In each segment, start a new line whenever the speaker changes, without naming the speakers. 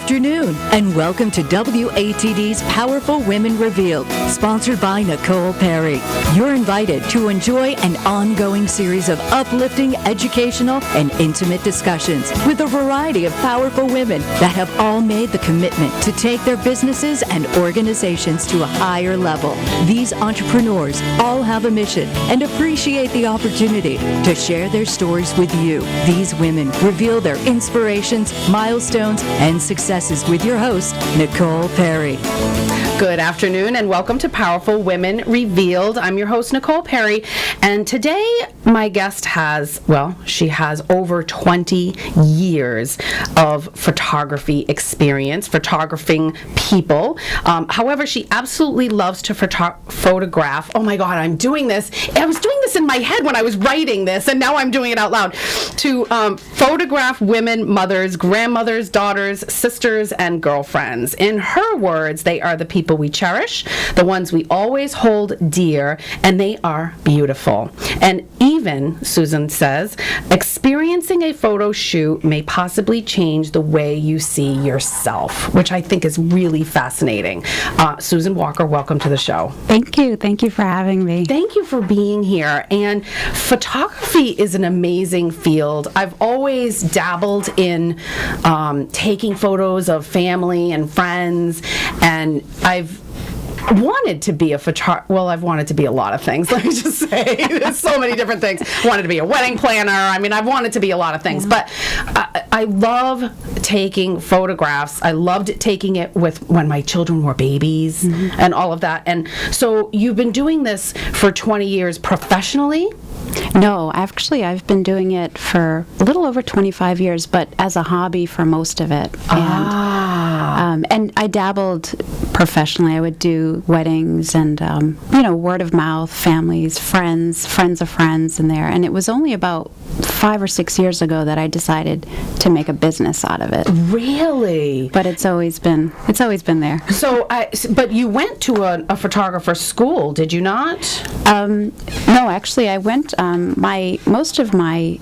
afternoon, and welcome to WATD's Powerful Women Revealed, sponsored by Nicole Perry. You're invited to enjoy an ongoing series of uplifting, educational, and intimate discussions with a variety of powerful women that have all made the commitment to take their businesses and organizations to a higher level. These entrepreneurs all have a mission and appreciate the opportunity to share their stories with you. These women reveal their inspirations, milestones, and successes with your host, Nicole Perry.
Good afternoon and welcome to Powerful Women Revealed. I'm your host, Nicole Perry, and today my guest she has over 20 years of photography experience, photographing people. However, she absolutely loves to photograph. Oh my God, I'm doing this. I was doing this in my head when I was writing this, and now I'm doing it out loud. To photograph women, mothers, grandmothers, daughters, sisters, and girlfriends. In her words, they are the people we cherish, the ones we always hold dear, and they are beautiful. And even, Susan says, experiencing a photo shoot may possibly change the way you see yourself, which I think is really fascinating. Susan Walker, welcome to the show.
Thank you. Thank you for having me.
Thank you for being here. And photography is an amazing field. I've always dabbled in taking photos of family and friends, and I've wanted to be a photographer. Well, I've wanted to be a lot of things, let me just say. There's so many different things. I wanted to be a wedding planner. I mean, I've wanted to be a lot of things. But I love taking photographs. I loved taking it when my children were babies and all of that. And so you've been doing this for 20 years professionally?
No, actually, I've been doing it for a little over 25 years, but as a hobby for most of it. And I dabbled professionally. I would do weddings and, word of mouth, families, friends of friends in there. And it was only about 5 or 6 years ago that I decided to make a business out of it.
Really?
But it's always been there.
So, but you went to a photographer school, did you not?
No, actually, I went. Most of my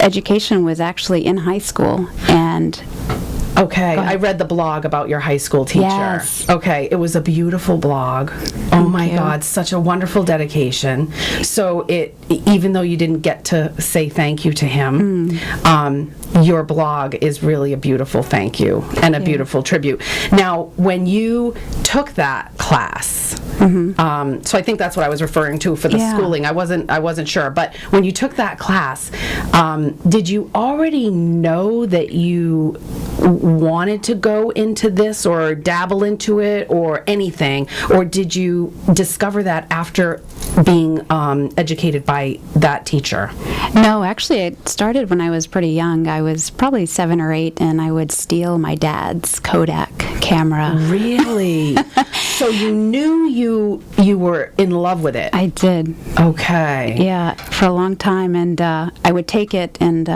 education was actually in high school, and.
Okay, I read the blog about your high school teacher.
Yes.
Okay, it was a beautiful blog. Oh my God, such a wonderful dedication. So even though you didn't get to say thank you to him, your blog is really a beautiful thank you and a beautiful tribute. Now, when you took that class, so I think that's what I was referring to for the schooling. I wasn't sure, but when you took that class, did you already know that you wanted to go into this or dabble into it or anything, or did you discover that after being educated by that teacher?
No, actually, it started when I was pretty young. I was probably 7 or 8, and I would steal my dad's Kodak camera.
Really? So you knew you were in love with it?
I did.
Okay.
Yeah, for a long time, and I would take it, and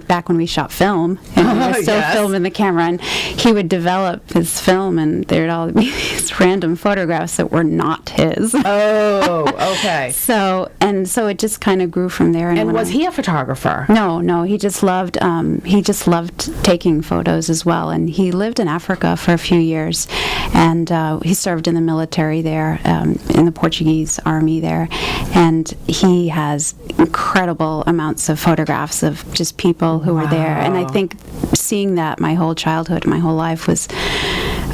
back when we shot film, and we were still filming the camera, and he would develop his film, and there'd all be these random photographs that were not his.
Oh, okay.
So it just kind of grew from there.
And was he a photographer?
No, he just loved taking photos as well, and he lived in Africa for a few years, and he served in the military there, in the Portuguese army there, and he has incredible amounts of photographs of just people who were there, and I think seeing that my whole childhood, my whole life was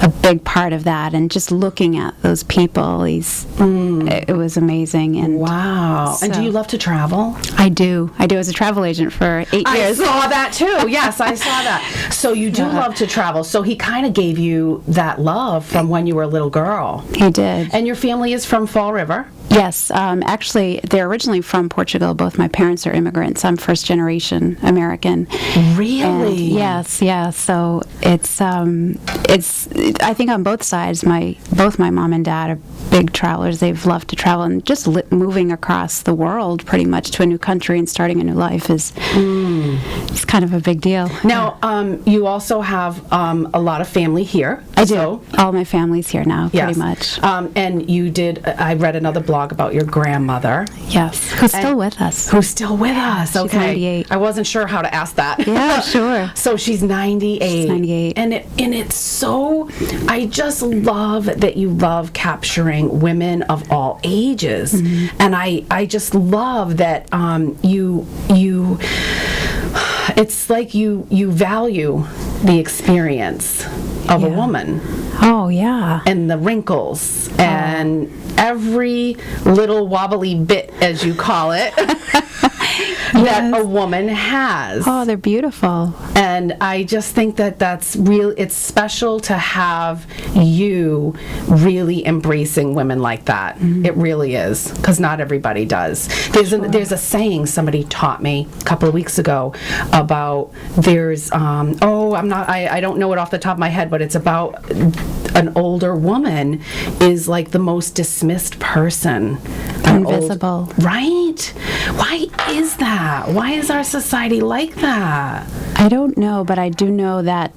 a big part of that, and just looking at those people, it was amazing. And
wow. And do you love to travel?
I do. I was a travel agent for 8 years.
I saw that too. Yes, I saw that. So you do love to travel. So he kind of gave you that love from when you were a little girl.
He did.
And your family is from Fall River?
Yes, actually, they're originally from Portugal. Both my parents are immigrants. I'm first generation American.
Really?
And yes, yeah. So it's I think on both sides, both my mom and dad are big travelers. They've loved to travel, and just moving across the world pretty much to a new country and starting a new life is it's kind of a big deal.
Now, you also have a lot of family here.
I do.
So,
All my family's here now,
yes.
pretty much.
And you did, I read another blog about your grandmother.
Yes. Who's still with us.
Who's still with us.
She's
Okay.
98.
I wasn't sure how to ask that.
Yeah, sure.
So she's 98.
She's 98.
And it's so, I just love that you love capturing women of all ages. And I just love that you it's like you value the experience of a woman
Oh, yeah.
and the wrinkles and every little wobbly bit, as you call it, that a woman has.
Oh, they're beautiful.
And I just think that that's real. It's special to have you really embracing women like that. It really is, because not everybody does. There's a saying somebody taught me a couple of weeks ago about I don't know it off the top of my head, but it's about an older woman is like the most dismissed person.
Invisible.
Right? Why is that? Why is our society like that?
I don't know, but I do know that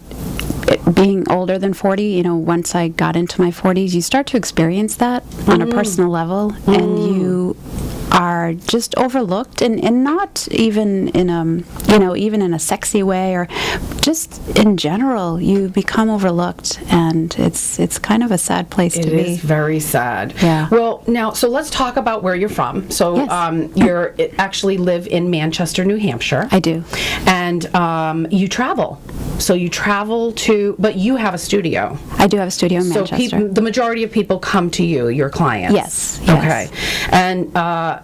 being older than 40, once I got into my 40s, you start to experience that on a personal level, and you are just overlooked, and not even in even in a sexy way, or just in general, you become overlooked, and it's kind of a sad place to be.
It is very sad.
Yeah.
Well, now, so let's talk about where you're from. So,
Yes.
you actually live in Manchester, New Hampshire.
I do.
And you travel. So you travel but you have a studio.
I do have a studio in
So
Manchester.
the majority of people come to you, your clients.
Yes.
Okay. And I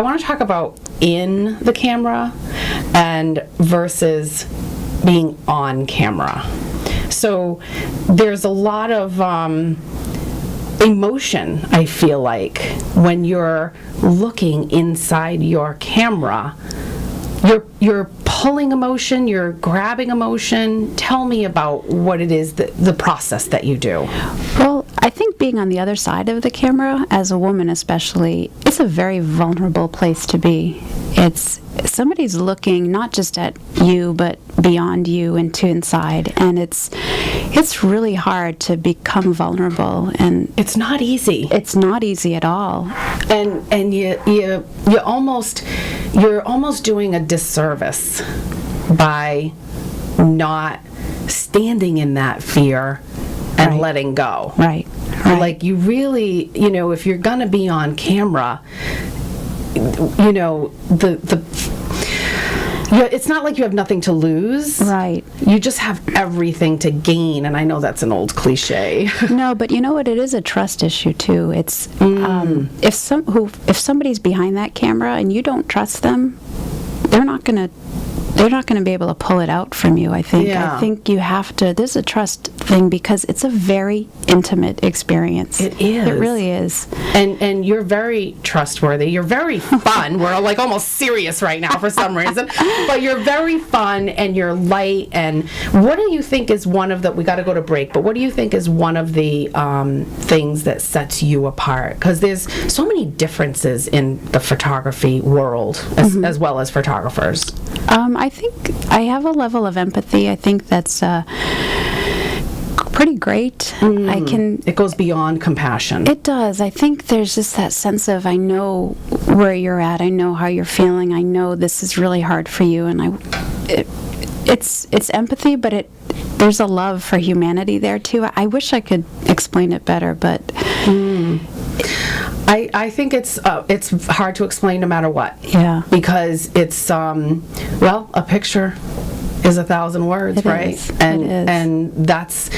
want to talk about in the camera and versus being on camera. So there's a lot of emotion, I feel like, when you're looking inside your camera. You're pulling emotion, you're grabbing emotion. Tell me about what it is, the process that you do.
Well, I think being on the other side of the camera, as a woman especially, it's a very vulnerable place to be. Somebody's looking not just at you, but beyond you and to inside, and it's really hard to become vulnerable, and
It's not easy.
it's not easy at all.
And you're almost doing a disservice by not standing in that fear and
Right.
letting go.
Right.
Like, you really, if you're gonna be on camera, it's not like you have nothing to lose.
Right.
You just have everything to gain, and I know that's an old cliche.
No, but you know what? It is a trust issue too. It's if somebody's behind that camera and you don't trust them, they're not gonna be able to pull it out from you. I think.
Yeah.
I think you have to. There's a trust thing because it's a very intimate experience.
It is.
It really is.
And you're very trustworthy. You're very fun. We're like almost serious right now for some reason. But you're very fun and you're light. And what do you think is one of we got to go to break, but what do you think is one of the things that sets you apart? Because there's so many differences in the photography world as well as photographers.
I think I have a level of empathy. I think that's pretty great.
It goes beyond compassion.
It does. I think there's just that sense of, I know where you're at. I know how you're feeling. I know this is really hard for you, and it's empathy, but there's a love for humanity there too. I wish I could explain it better, but
I think it's hard to explain no matter what.
Yeah.
Because it's a picture is 1,000 words,
It
right?
is.
And
It is.
and that's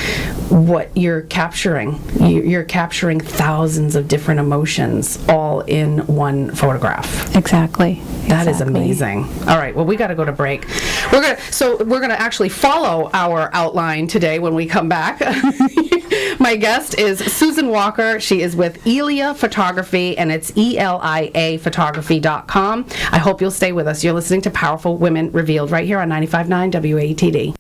what you're capturing. You're capturing thousands of different emotions all in one photograph.
exactly.
That is
Exactly.
amazing. All right, well, we got to go to break. We're gonna actually follow our outline today when we come back. My guest is Susan Walker. She is with Elia Photography, and it's ELIAphotography.com. I hope you'll stay with us. You're listening to Powerful Women Revealed right here on 95.9 WATD.